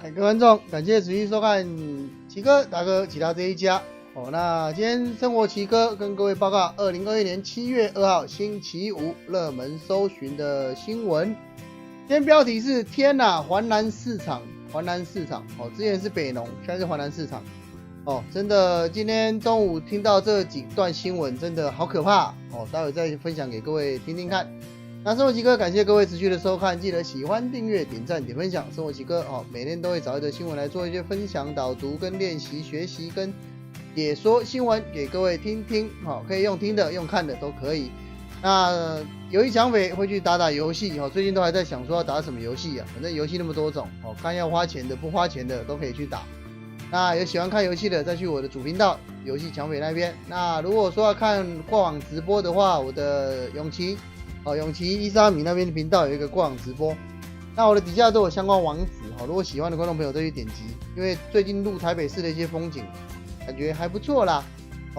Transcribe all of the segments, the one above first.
各位观众，感谢持续收看奇哥大哥其他这一家。那今天生活奇哥跟各位报告2021年7月2号星期五热门搜寻的新闻。今天标题是天哪，华南市场，之前是北农，现在是华南市场。真的，今天中午听到这几段新闻，真的好可怕。待会再分享给各位听听看。那生活奇哥感谢各位持续的收看，记得喜欢、订阅、点赞、点分享。生活奇哥每天都会找一则新闻来做一些分享、导读、跟练习、学习跟解说新闻给各位听听。可以用听的、用看的都可以。那有意抢匪会去打游戏，最近都还在想说要打什么游戏啊，反正游戏那么多种，看要花钱的、不花钱的都可以去打。那有喜欢看游戏的，再去我的主频道游戏抢匪那边。那如果说要看过往直播的话，我的永琪138米那边的频道有一个过往直播。那我的底下都有相关网址，如果喜欢的观众朋友都去点击，因为最近录台北市的一些风景，感觉还不错啦。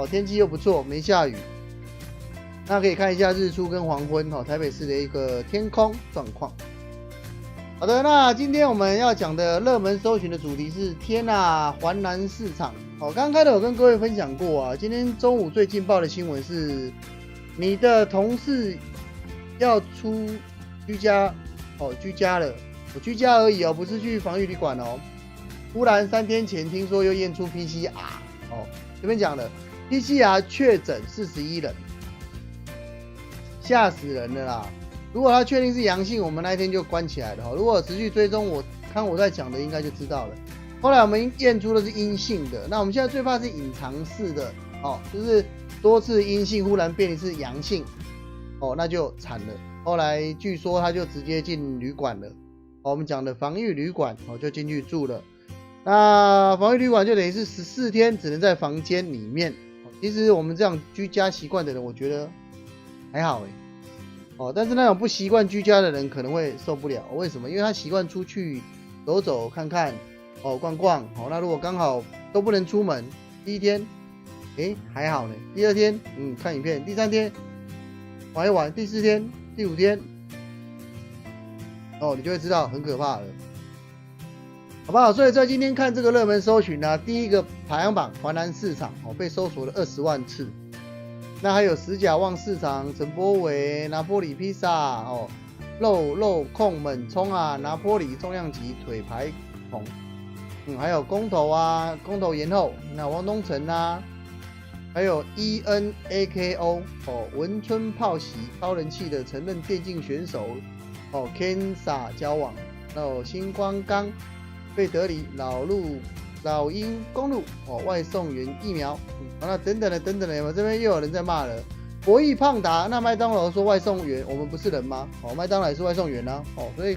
天气又不错，没下雨。那可以看一下日出跟黄昏，台北市的一个天空状况。好的，那今天我们要讲的热门搜寻的主题是天啊，华南市场。刚开头有跟各位分享过啊，今天中午最劲爆的新闻是，你的同事要出居家，居家了，我居家而已哦，不是去防疫旅馆哦。忽然3天前听说又验出 PCR，这边讲了 PCR 确诊41人，吓死人了啦！如果他确定是阳性，我们那一天就关起来了。如果持续追踪我看我在讲的，应该就知道了。后来我们验出的是阴性的，那我们现在最怕是隐藏式的，就是多次阴性忽然变一次阳性，那就惨了。后来据说他就直接进旅馆了，我们讲的防疫旅馆，就进去住了。那防疫旅馆就等于是14天只能在房间里面。其实我们这样居家习惯的人，我觉得还好但是那种不习惯居家的人可能会受不了。为什么？因为他习惯出去走走看看，逛逛。那如果刚好都不能出门，第一天还好呢，第二天看影片，第3天玩一玩，第4天、第5天，你就会知道很可怕了，好不好？所以在今天看这个热门搜寻啊，第一个排行榜华南市场被搜索了20万次。那还有石甲旺市场、陈柏惟、拿坡里披萨、肉控猛冲啊、拿坡里重量级腿排桶，还有公投啊、公投延后，那王东城啊，还有 ENAKO 文春泡喜超人气的承认电竞选手Kensa 交往，然后星光钢、贝德里、老鹰公路外送员疫苗，那等等的，这边又有人在骂了。博弈胖达，那麦当劳说外送员，我们不是人吗？麦当劳也是外送员啊。所以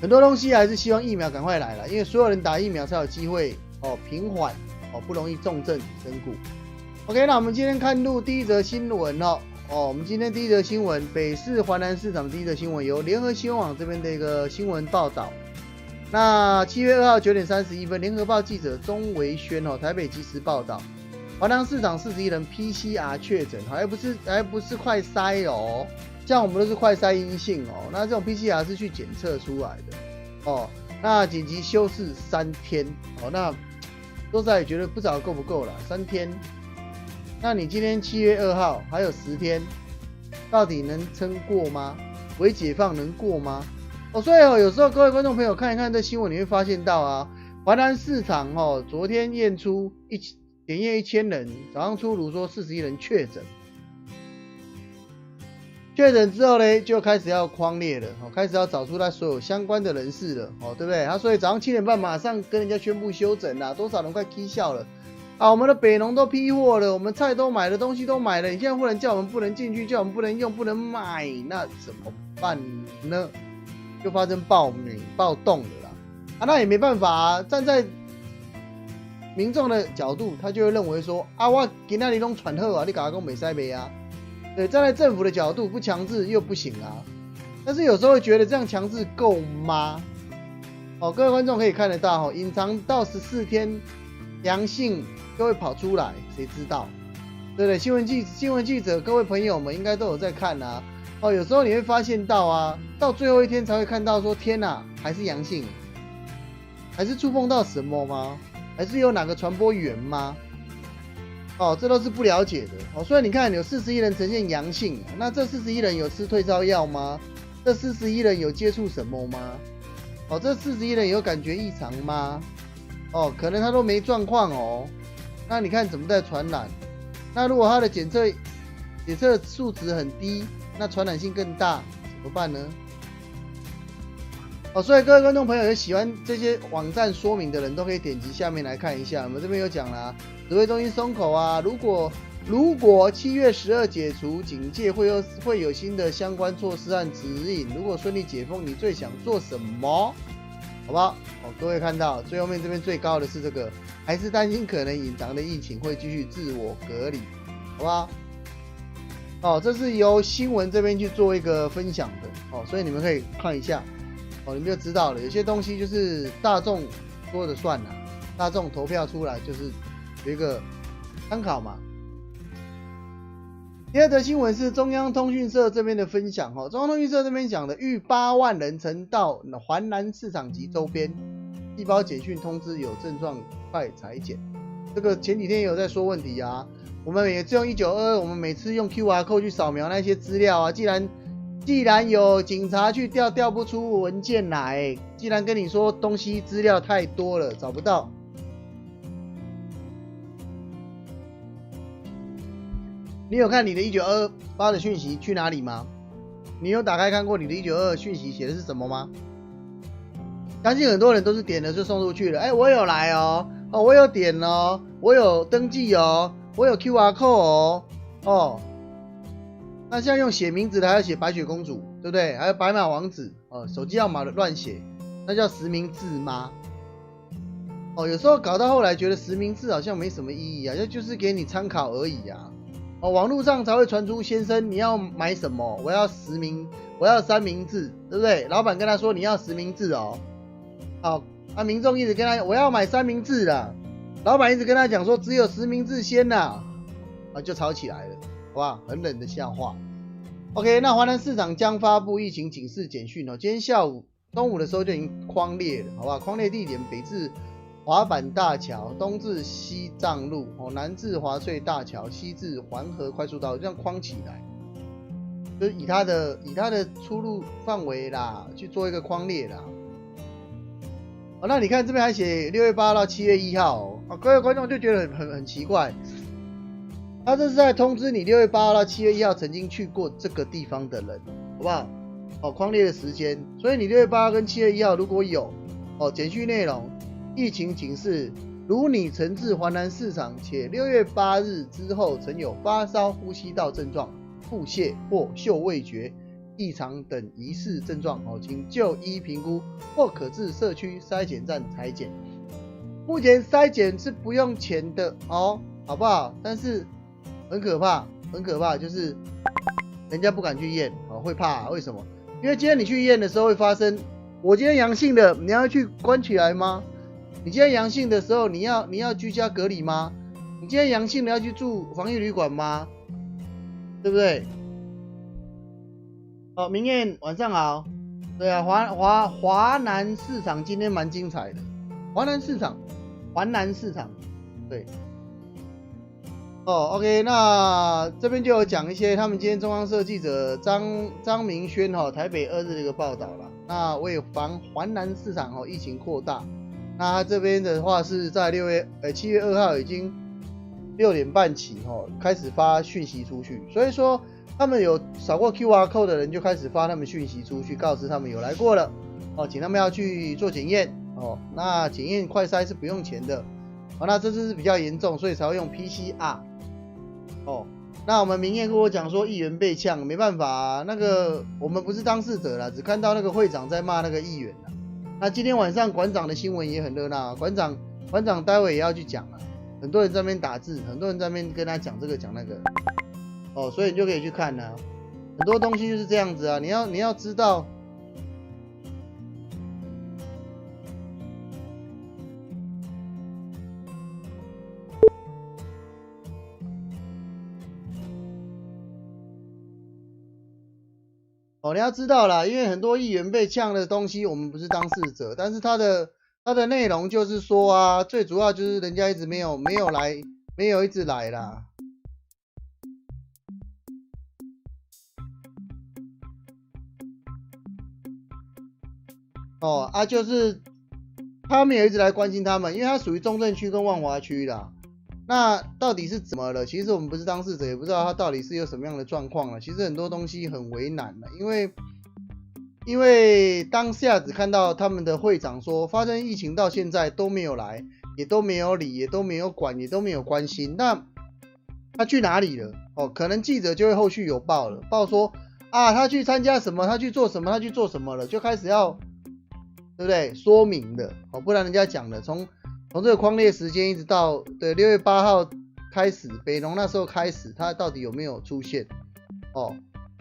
很多东西还是希望疫苗赶快来了，因为所有人打疫苗才有机会平缓不容易重症身故。OK， 那我们今天看入第一则新闻我们今天第一则新闻，北市华南市场第一则新闻由联合新闻网这边的一个新闻报道。那7月2号9点31分，联合报记者钟维轩台北即时报道，华南市场41人 PCR 确诊，还不是快筛像我们都是快筛阴性那这种 PCR 是去检测出来的那紧急休市3天那说实在也觉得不知道够不够了，3天。那你今天7月2号还有10天，到底能撑过吗？微解放能过吗？所以有时候各位观众朋友看一看这新闻，你会发现到啊，华南市场昨天验出检验1000人，早上出炉说41人确诊。确诊之后呢，就开始要匡列了，开始要找出他所有相关的人士了，对不对？所以早上7点半马上跟人家宣布休诊啦，多少人快踢笑了我们的北农都批货了，我们菜都买了，东西都买了，你现在忽然叫我们不能进去，叫我们不能用，不能买，那怎么办呢？就发生暴动了啦那也没办法站在民众的角度，他就会认为说我今天都喘好你跟我说没塞没啊。对，站在政府的角度，不强制又不行啊。但是有时候会觉得这样强制够吗？各位观众可以看得到隐藏到14天阳性就会跑出来，谁知道？对不对？新闻记者各位朋友们应该都有在看啊。有时候你会发现到到最后一天才会看到说天哪，还是阳性。还是触碰到什么吗？还是有哪个传播源吗？哦，这都是不了解的哦。所以你看，有41人呈现阳性，那这41人有吃退烧药吗？这41人有接触什么吗？哦，这41人有感觉异常吗？哦，可能他都没状况哦。那你看怎么在传染？那如果他的检测数值很低，那传染性更大，怎么办呢？哦，所以各位观众朋友有喜欢这些网站说明的人都可以点击下面来看一下。我们这边有讲啦，指挥中心松口啊，如果7月12解除警戒，会有新的相关措施和指引。如果顺利解封，你最想做什么？好不好？哦，各位看到最后面这边最高的是这个，还是担心可能隐藏的疫情会继续自我隔离，好不好？哦，这是由新闻这边去做一个分享的哦，所以你们可以看一下。哦，你们就知道了，有些东西就是大众说的算了，大众投票出来就是有一个参考嘛。第二则新闻是中央通讯社这边的分享中央通讯社这边讲的，逾8万人曾到华南市场及周边，细胞简讯通知有症状快采检。这个前几天也有在说问题啊，我们也是用1922，我们每次用 QR code 去扫描那些资料啊，既然有警察去调不出文件来，既然跟你说东西资料太多了找不到，你有看你的1922发的讯息去哪里吗？你有打开看过你的1922讯息写的是什么吗？相信很多人都是点了就送出去了，我有来哦，我有点哦，我有登记哦，我有 QR code 哦。那像用写名字的还要写白雪公主，对不对？还有白马王子手机号码的乱写，那叫实名制吗？有时候搞到后来觉得实名制好像没什么意义啊，就是给你参考而已啊。网络上才会传出先生你要买什么？我要三明治，对不对？老板跟他说你要实名制哦。好，民众一直跟他我要买三明治啦，老板一直跟他讲说只有实名制先啦，就吵起来了。好吧，很冷的笑话。OK， 那华南市场将发布疫情警示简讯今天中午的时候就已经匡列了，好吧？匡列地点北至滑板大桥，东至西藏路，南至华翠大桥，西至环河快速道路，这样框起来，就是以它的出入范围啦去做一个匡列啦。那你看这边还写6月8号到7月1号各位观众就觉得很奇怪。他这是在通知你6月8号到7月1号曾经去过这个地方的人，好不好？匡列的时间，所以你6月8号跟7月1号如果有简讯内容，疫情警示，如你曾至华南市场且6月8日之后曾有发烧、呼吸道症状、腹泻或嗅味觉异常等疑似症状请就医评估或可至社区筛检站采检。目前筛检是不用钱的好不好？但是很可怕，就是人家不敢去验会怕为什么？因为今天你去验的时候会发生，我今天阳性的，你要去关起来吗？你今天阳性的时候，你要居家隔离吗？你今天阳性的要去住防疫旅馆吗？对不对？明燕晚上好。对啊，华南市场今天蛮精彩的，华南市场，对。OK， 那这边就有讲一些他们今天中央社记者张明轩台北2日的一个报道啦。那为防华南市场疫情扩大，那他这边的话是在7月2号已经6点半起开始发讯息出去，所以说他们有扫过 QR code 的人就开始发他们讯息出去，告知他们有来过了请他们要去做检验那检验快筛是不用钱的那这次是比较严重，所以才会用 PCR。那我们明燕跟我讲说议员被呛，没办法那个我们不是当事者啦，只看到那个会长在骂那个议员啦。那今天晚上馆长的新闻也很热闹，馆长待会也要去讲很多人在那边打字，很多人在那边跟他讲这个讲那个所以你就可以去看很多东西就是这样子你要知道。你要知道啦，因为很多议员被呛的东西，我们不是当事者，但是他的它的内容就是说啊，最主要就是人家一直没有来，没有一直来啦。哦啊，就是他们也一直来关心他们，因为它属于中正区跟万华区啦。那到底是怎么了？其实我们不是当事者，也不知道他到底是有什么样的状况了。其实很多东西很为难了，因为当下只看到他们的会长说，发生疫情到现在都没有来，也都没有理，也都没有管，也都没有关心。那他去哪里了？哦，可能记者就会后续有报了，报说啊，他去参加什么，他去做什么，他去做什么了，就开始要，对不对？说明的哦，不然人家讲了，从这个匡列时间一直到对6月8号开始，北农那时候开始，他到底有没有出现？哦，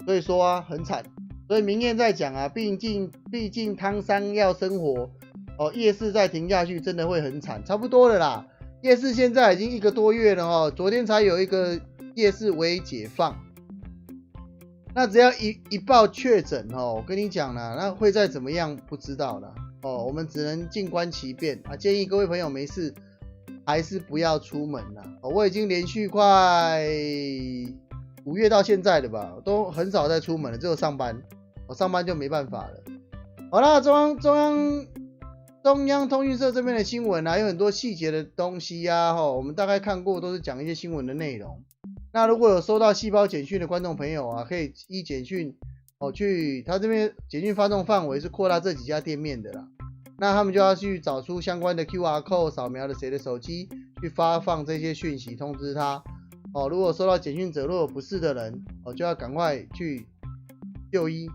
所以说啊，很惨。所以明艳在讲啊，毕竟汤商要生活，哦，夜市再停下去真的会很惨，差不多了啦。夜市现在已经1个多月了哦，昨天才有一个夜市微解放。那只要一报确诊哦，我跟你讲啦，那会再怎么样不知道啦。哦，我们只能静观其变啊。建议各位朋友没事还是不要出门啦。哦，我已经连续快5月到现在的吧，都很少再出门了，只有上班。我上班就没办法了。好啦，中央通讯社这边的新闻啊，有很多细节的东西啊，我们大概看过，都是讲一些新闻的内容。那如果有收到细胞简讯的观众朋友啊，可以依简讯去他这边简讯发送范围是扩大这几家店面的啦。那他们就要去找出相关的 QR code 扫描的谁的手机，去发放这些讯息通知他。如果收到简讯者，如果有不适的人就要赶快去就医，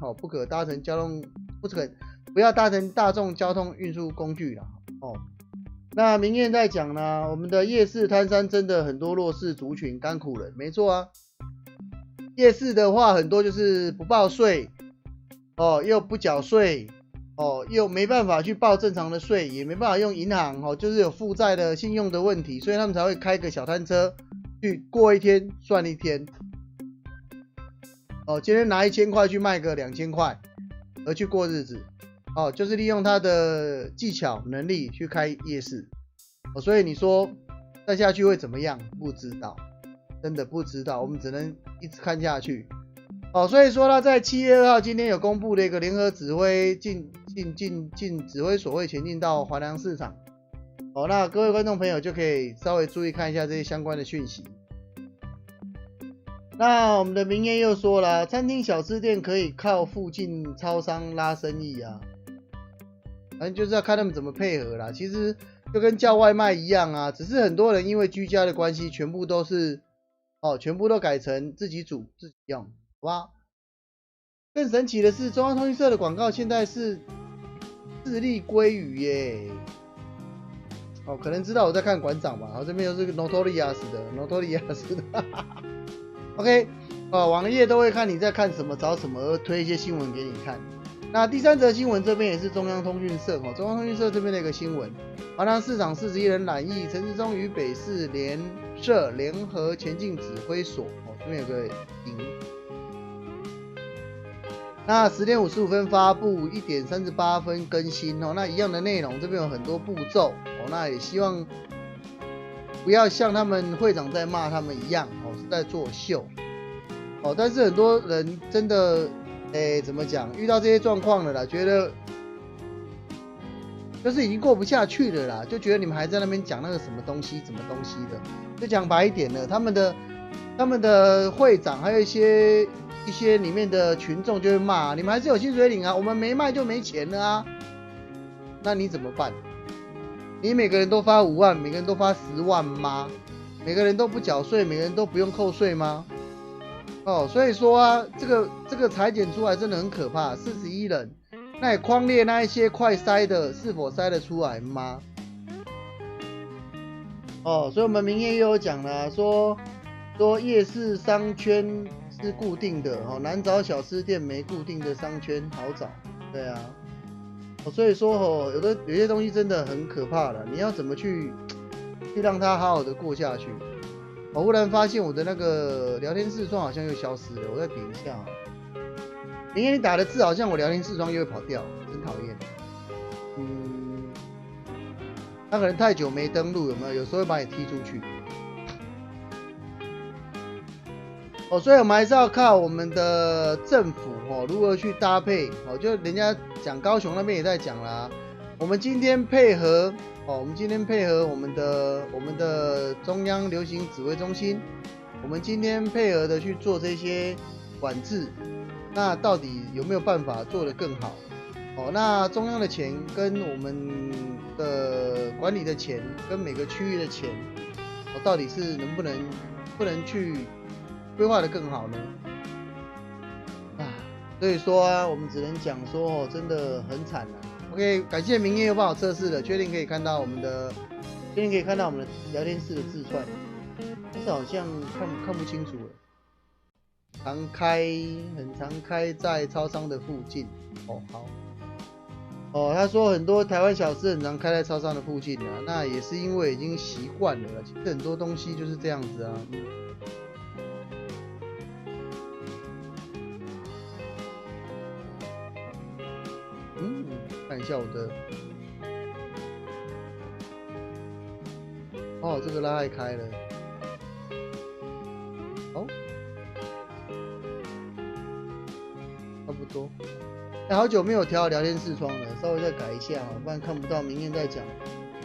不要搭乘大众交通运输工具啦。那明艳在讲呢，我们的夜市摊商真的很多弱势族群、甘苦人，没错啊。夜市的话，很多就是不报税，又不缴税，又没办法去报正常的税，也没办法用银行，就是有负债的信用的问题，所以他们才会开个小摊车去过一天算一天。今天拿1000块去卖个2000块，而去过日子。就是利用他的技巧能力去开夜市。所以你说再下去会怎么样？不知道，真的不知道，我们只能一直看下去。所以说呢，在7月2号今天有公布的一个联合指挥进指挥所会前进到华良市场。那各位观众朋友就可以稍微注意看一下这些相关的讯息。那我们的明艳又说了，餐厅小吃店可以靠附近超商拉生意啊，反正就是要看他们怎么配合啦。其实就跟叫外卖一样啊，只是很多人因为居家的关系，全部都改成自己煮自己用，好吧？更神奇的是，中央通讯社的广告现在是自立鲑鱼耶。可能知道我在看馆长吧。这边又是 Notorious 的OK， 网页都会看你在看什么，找什么，而推一些新闻给你看。那第3则新闻这边也是中央通讯社，中央通讯社这边的一个新闻，华良市长41人染疫，陈时中与北市联社联合前进指挥所，这边有个影。那10点55分发布，1点38分更新，那一样的内容，这边有很多步骤，那也希望不要像他们会长在骂他们一样，是在作秀。但是很多人真的怎么讲，遇到这些状况了啦，觉得就是已经过不下去了啦，就觉得你们还在那边讲那个什么东西的。就讲白一点了，他们的会长还有一些里面的群众就会骂，你们还是有薪水领啊，我们没卖就没钱了啊。那你怎么办？你每个人都发5万，每个人都发10万吗？每个人都不缴税，每个人都不用扣税吗？所以说啊，这个裁剪出来真的很可怕，41人，那也匡列那一些快筛的是否筛得出来吗？所以我们明艳又有讲了，说夜市商圈是固定的，难找小吃店没固定的商圈好找，对啊。所以说有些东西真的很可怕了，你要怎么去让它好好的过下去？我忽然发现我的那个聊天视窗好像又消失了，我再点一下。明天你打的字好像我聊天视窗又会跑掉，真讨厌。他可能太久没登录，有没有？有时候会把你踢出去。哦，所以我们还是要靠我们的政府如何去搭配就人家讲高雄那边也在讲啦，我们今天配合我们的中央流行指挥中心，我们今天配合的去做这些管制，那到底有没有办法做得更好？那中央的钱跟我们的管理的钱跟每个区域的钱到底是不能去规划的更好呢？所以说我们只能讲说真的很惨啊。OK， 感谢明夜又帮我测试了，确定可以看到我们的聊天室的字串，但是好像看不清楚了。很常开在超商的附近。好。他说很多台湾小吃很常开在超商的附近啊，那也是因为已经习惯了，其实很多东西就是这样子啊。看一下我的，这个拉开了，差不多。好久没有调聊天视窗了，稍微再改一下不然看不到。明艳在讲，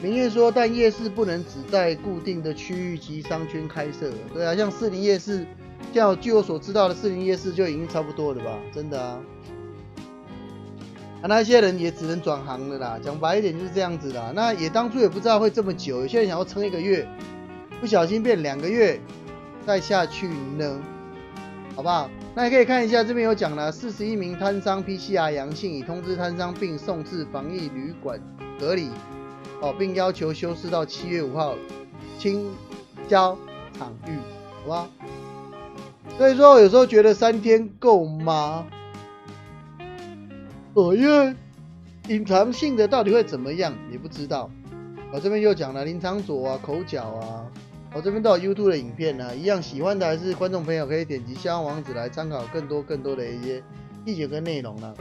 明艳说，但夜市不能只在固定的区域及商圈开设。对啊，像士林夜市，像据我所知道的士林夜市就已经差不多了吧？真的啊。那些人也只能转行了啦，讲白一点就是这样子啦。那也当初也不知道会这么久，有些人想要撑1个月，不小心变2个月，再下去呢，好不好？那也可以看一下，这边有讲了，41名摊商 PCR 阳性，已通知摊商并送至防疫旅馆隔离，并要求休市到7月5号清交场域，好不好？所以说有时候觉得3天够吗？因为隐藏性的到底会怎么样也不知道。这边又讲了林长佐啊、口角啊，这边都有 YouTube 的影片啊，一样喜欢的还是观众朋友可以点击下方网址来参考更多的一些细节跟内容啦。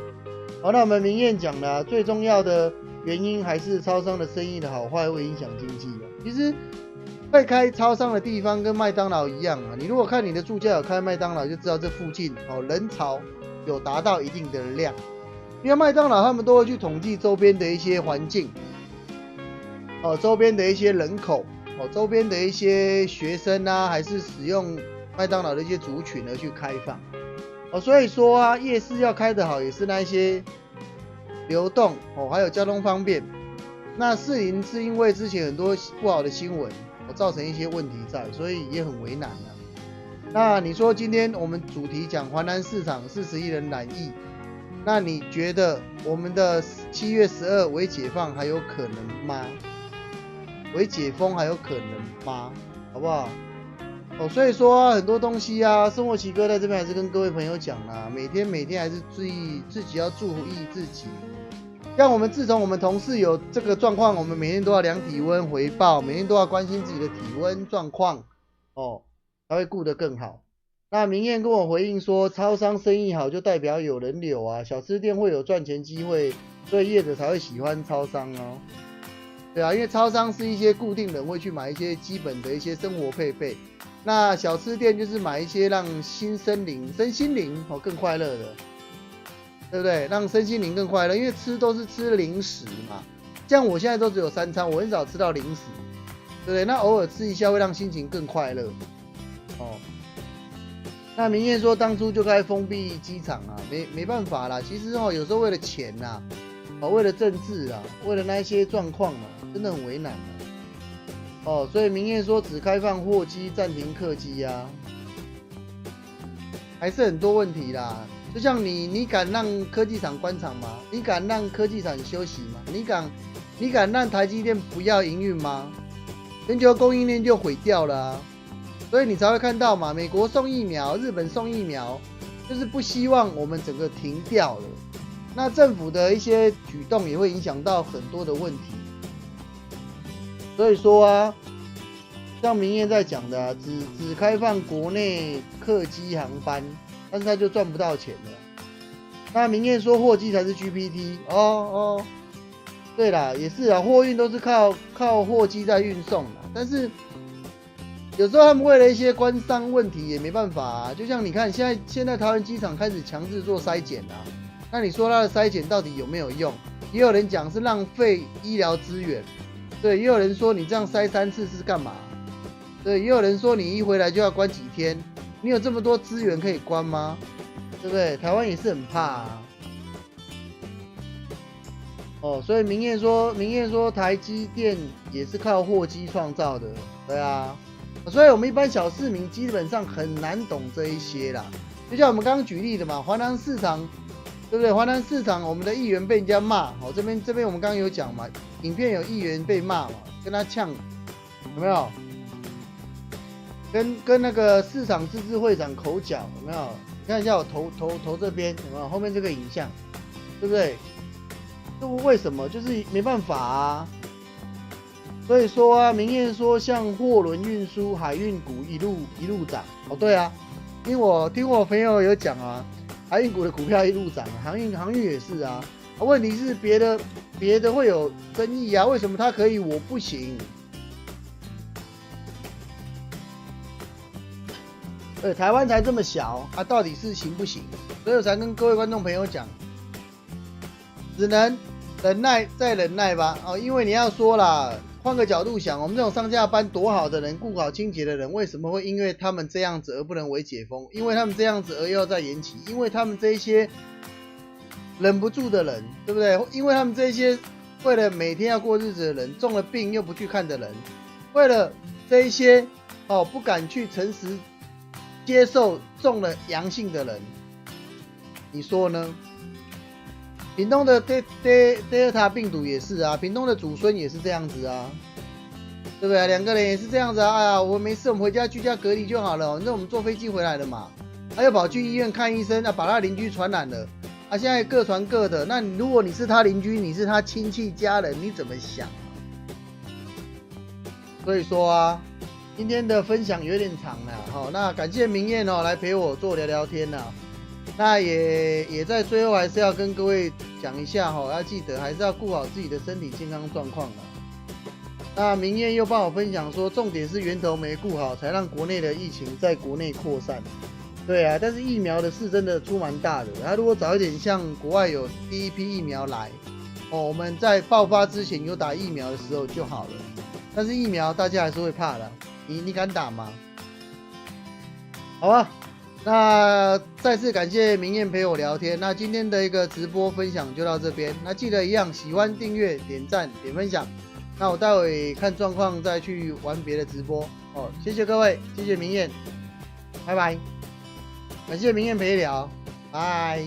好，那我们明艳讲了，最重要的原因还是超商的生意的好坏会影响经济啊。其实会开超商的地方跟麦当劳一样啊，你如果看你的住家有开麦当劳，就知道这附近人潮有达到一定的量。因为麦当劳他们都会去统计周边的一些环境，周边的一些人口，周边的一些学生啊，还是使用麦当劳的一些族群而去开放，所以说夜市要开得好，也是那一些流动还有交通方便。那士林是因为之前很多不好的新闻，造成一些问题在，所以也很为难啊。那你说今天我们主题讲华南市场41人染疫。那你觉得我们的7月12微解放还有可能吗？微解封还有可能吗？好不好？所以说很多东西生活奇哥在这边还是跟各位朋友讲啦，每天还是注意自己，要注意自己。像我们自从我们同事有这个状况，我们每天都要量体温回报，每天都要关心自己的体温状况，才会顾得更好。那明艳跟我回应说，超商生意好就代表有人流啊，小吃店会有赚钱机会，所以业者才会喜欢超商哦。对啊，因为超商是一些固定人会去买一些基本的一些生活配备，那小吃店就是买一些让身心灵更快乐的，对不对？让身心灵更快乐，因为都是吃零食嘛。像我现在都只有3餐，我很少吃到零食，对不对？那偶尔吃一下会让心情更快乐。那明艳说当初就该封闭机场啊，没办法啦。其实有时候为了钱啦，为了政治啦，为了那一些状况啦，真的很为难啦。所以明艳说只开放货机，暂停客机啊，还是很多问题啦。就像你敢让科技厂关厂吗？你敢让科技厂休息吗？你敢让台积电不要营运吗？全球供应链就毁掉了啊。所以你才会看到嘛，美国送疫苗，日本送疫苗，就是不希望我们整个停掉了。那政府的一些举动也会影响到很多的问题。所以说像明艳在讲的只开放国内客机航班，但是他就赚不到钱了。那明艳说货机才是 GPT，对啦，也是啊，货运都是靠货机在运送的，但是有时候他们为了一些官商问题也没办法啊。就像你看，现在桃园机场开始强制做筛检啦，那你说它的筛检到底有没有用？也有人讲是浪费医疗资源，对，也有人说你这样筛3次是干嘛？对，也有人说你一回来就要关几天，你有这么多资源可以关吗？对不对？台湾也是很怕啊。哦，所以明彦说台积电也是靠货机创造的，对啊，所以我们一般小市民基本上很难懂这一些啦。就像我们刚刚举例的嘛，华南市场，对不对？华南市场我们的议员被人家骂，哦，这边我们刚刚有讲嘛，影片有议员被骂嘛，跟他呛，有没有？跟那个市场自治会长口角，有没有？你看一下我头这边有没有？后面这个影像，对不对？这为什么？就是没办法啊。所以说啊，明彦说像货轮运输、海运股一路涨。哦，对啊，听我朋友有讲啊，海运股的股票一路涨，航运也是啊。问题是别的会有争议啊，为什么它可以我不行？台湾才这么小啊，到底是行不行？所以我才跟各位观众朋友讲，只能忍耐再忍耐吧。哦，因为你要说啦，换个角度想，我们这种上下班多好的人，顾好清洁的人，为什么会因为他们这样子而不能微解封？因为他们这样子而要再延期？因为他们这些忍不住的人，对不对？因为他们这些为了每天要过日子的人，中了病又不去看的人，为了这一些不敢去诚实接受中了阳性的人，你说呢？屏东的德尔塔病毒也是啊，屏东的祖孙也是这样子啊，对不对？2个人也是这样子啊。哎呀，我没事，我们回家居家隔离就好了。那我们坐飞机回来了嘛，他又跑去医院看医生，把他邻居传染了。啊，现在各传各的。那如果你是他邻居，你是他亲戚家人，你怎么想啊？所以说啊，今天的分享有点长了，好，那感谢明彦来陪我做聊天啦。那也在最后还是要跟各位讲一下要记得还是要顾好自己的身体健康状况啦。那明彦又帮我分享说，重点是源头没顾好，才让国内的疫情在国内扩散。对啊，但是疫苗的事真的出蛮大的。如果早一点像国外有第一批疫苗来，我们在爆发之前有打疫苗的时候就好了。但是疫苗大家还是会怕的，你敢打吗？好吧。那再次感谢明彦陪我聊天。那今天的一个直播分享就到这边。那记得一样，喜欢、订阅、点赞、点分享。那我待会看状况再去玩别的直播。谢谢各位，谢谢明彦，拜拜。感谢明彦陪聊，拜。